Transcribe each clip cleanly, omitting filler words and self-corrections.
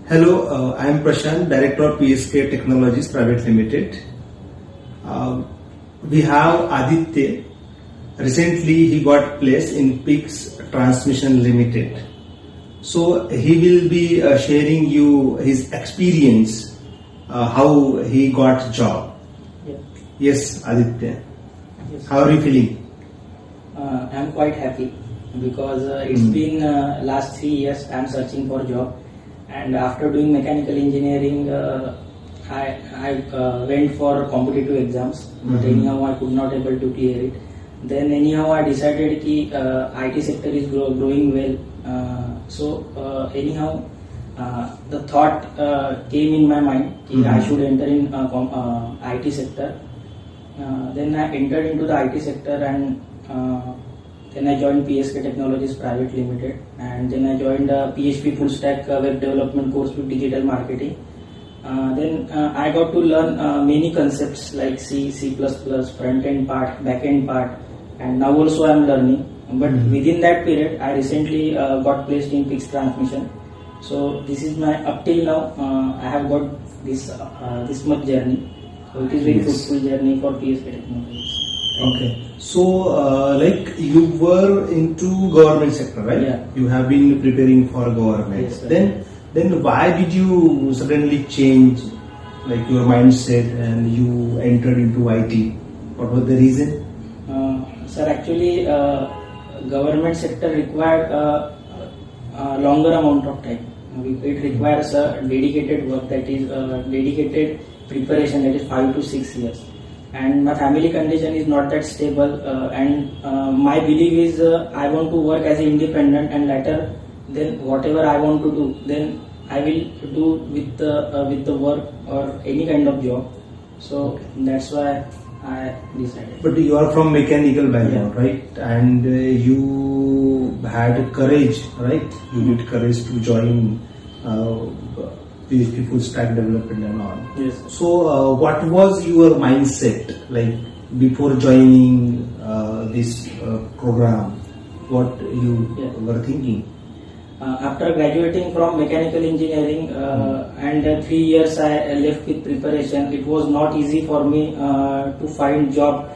Hello, I am Prashant, Director of PSK Technologies Private Limited. We have Aditya. Recently, he got placed in PIX Transmission Limited. So he will be sharing you his experience, how he got job. Yeah. Yes, Aditya. Yes. How are you feeling? I'm quite happy because it's been last 3 years I'm searching for job, and after doing mechanical engineering, I went for competitive exams, but anyhow I could not able to clear it. Then anyhow I decided that IT sector is growing well. Anyhow the thought came in my mind that I should enter in IT sector. Then I entered into the IT sector, and then I joined PSK Technologies Private Limited, and then I joined a PHP full stack web development course with digital marketing. Then I got to learn many concepts like C, C++, front end part, back end part, and now also I am learning. But within that period, I recently got placed in PIX Transmission. So this is my up till now. I have got this much journey. So it is very fruitful journey for PSK Technologies. Okay. So, like you were into government sector, right? Yeah. You have been preparing for government. Yes, sir. Then why did you suddenly change, like your mindset, and you entered into IT? What was the reason? Sir, actually, government sector required a longer amount of time. It requires a dedicated work, that is dedicated preparation, that is 5 to 6 years. And my family condition is not that stable, and my belief is I want to work as an independent, and later then whatever I want to do, then I will do with the work or any kind of job. So that's why I decided. But you are from mechanical background, right? And you had courage, right? You did courage to join PHP full stack development and all. Yes. So, what was your mindset like before joining this program? What you were thinking? After graduating from mechanical engineering and 3 years I left with preparation, it was not easy for me to find job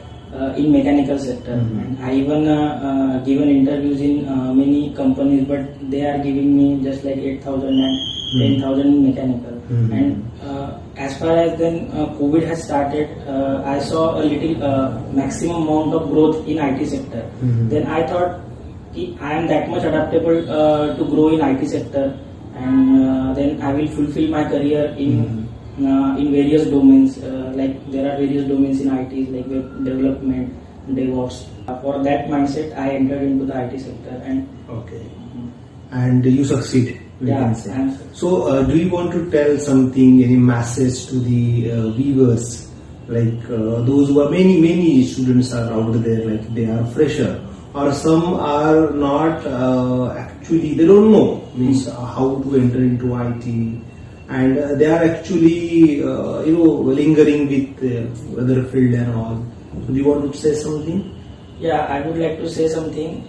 in mechanical sector. And I even given interviews in many companies, but they are giving me just like 8,000 and 10,000 in mechanical. And as far as then COVID has started, I saw a little maximum amount of growth in IT sector. Then I thought I am that much adaptable to grow in IT sector, and then I will fulfill my career in various domains. Like there are various domains in IT, like web development, DevOps. For that mindset, I entered into the IT sector, and and you succeeded. We yeah, can say. So, do you want to tell something, any message to the viewers? Like those who are many students are out there, like they are fresher, or some are not actually, they don't know means how to enter into IT, and they are actually lingering with other field and all. So do you want to say something? Yeah, I would like to say something.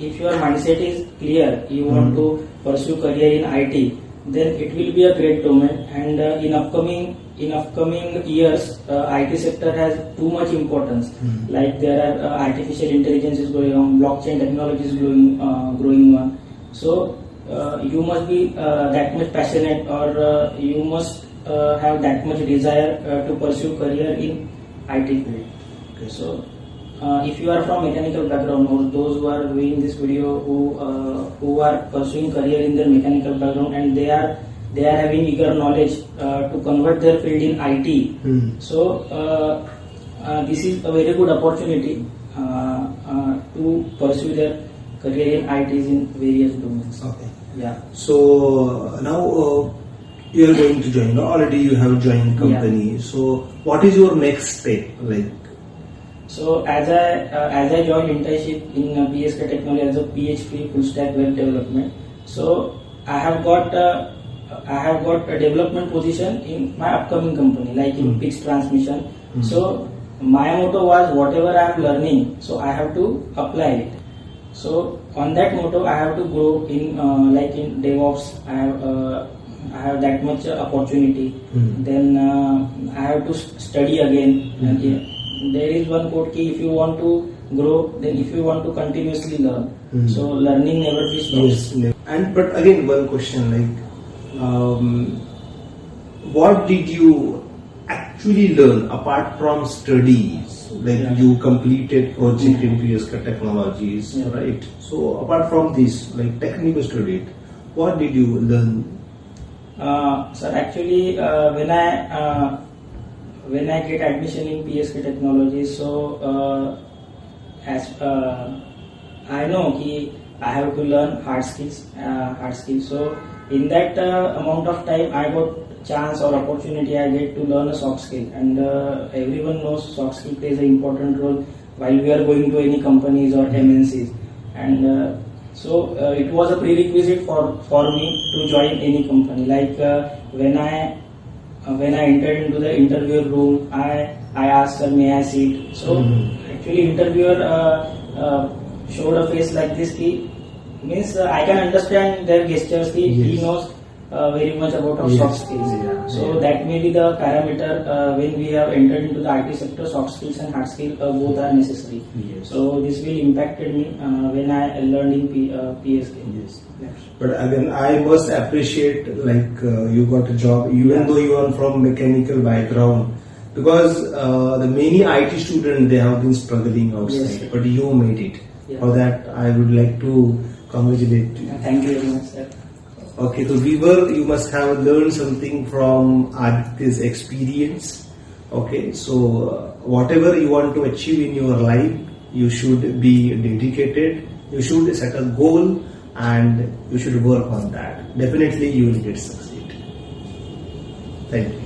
If your mindset is clear, you want to pursue career in IT, then it will be a great domain. And in upcoming years, IT sector has too much importance. Like there are artificial intelligence is going on, blockchain technology is growing on. So you must be that much passionate, or you must have that much desire to pursue career in IT field. Okay, so. If you are from mechanical background, or those who are viewing this video who are pursuing career in their mechanical background, and they are having eager knowledge to convert their field in IT, so this is a very good opportunity to pursue their career in IT in various domains. Okay. Yeah. So now you are going to join. Already you have joined company. Yeah. So what is your next step like? So as I joined internship in PSK Technology as a PHP full stack web development, so I have got a development position in my upcoming company, like in PIX Transmission. So my motto was whatever I am learning, so I have to apply it. So on that motto, I have to grow in like in DevOps. I have I have that much opportunity, Hmm. then I have to study again. And Hmm. there is one quote ki if you want to grow, then if you want to continuously learn, Hmm. so learning never be stops. Yes. And but again, one question like, what did you actually learn apart from studies? Like Yeah. you completed project Hmm. in PSK Technologies, Yeah. right? So apart from this, like technical study, what did you learn? Sir, actually, when I get admission in PSK Technology, so as I know ki I have to learn hard skills. So in that amount of time, I got chance or opportunity I get to learn a soft skill, and everyone knows soft skill plays an important role while we are going to any companies or MNCs, and so it was a prerequisite for me to join any company. Like when I entered into the interview room, I asked her, may I sit? So actually interviewer showed a face like this ki means I can understand their gestures ki he Yes. knows very much about our Yes. soft skills. Yeah. So Yeah. that may be the parameter when we have entered into the IT sector. Soft skills and hard skills both are necessary. Yes. So this will impacted me when I learned in PSK. Yes. But again, I must appreciate like you got a job even Yeah. though you are from mechanical background, because the many IT students they have been struggling outside, Yes. but you made it. Yeah. For that, I would like to congratulate you. Thank you very much, sir. Okay, so Weaver, you must have learned something from Aditya's experience. Okay, so whatever you want to achieve in your life, you should be dedicated. You should set a goal and you should work on that. Definitely, you will get succeed. Thank you.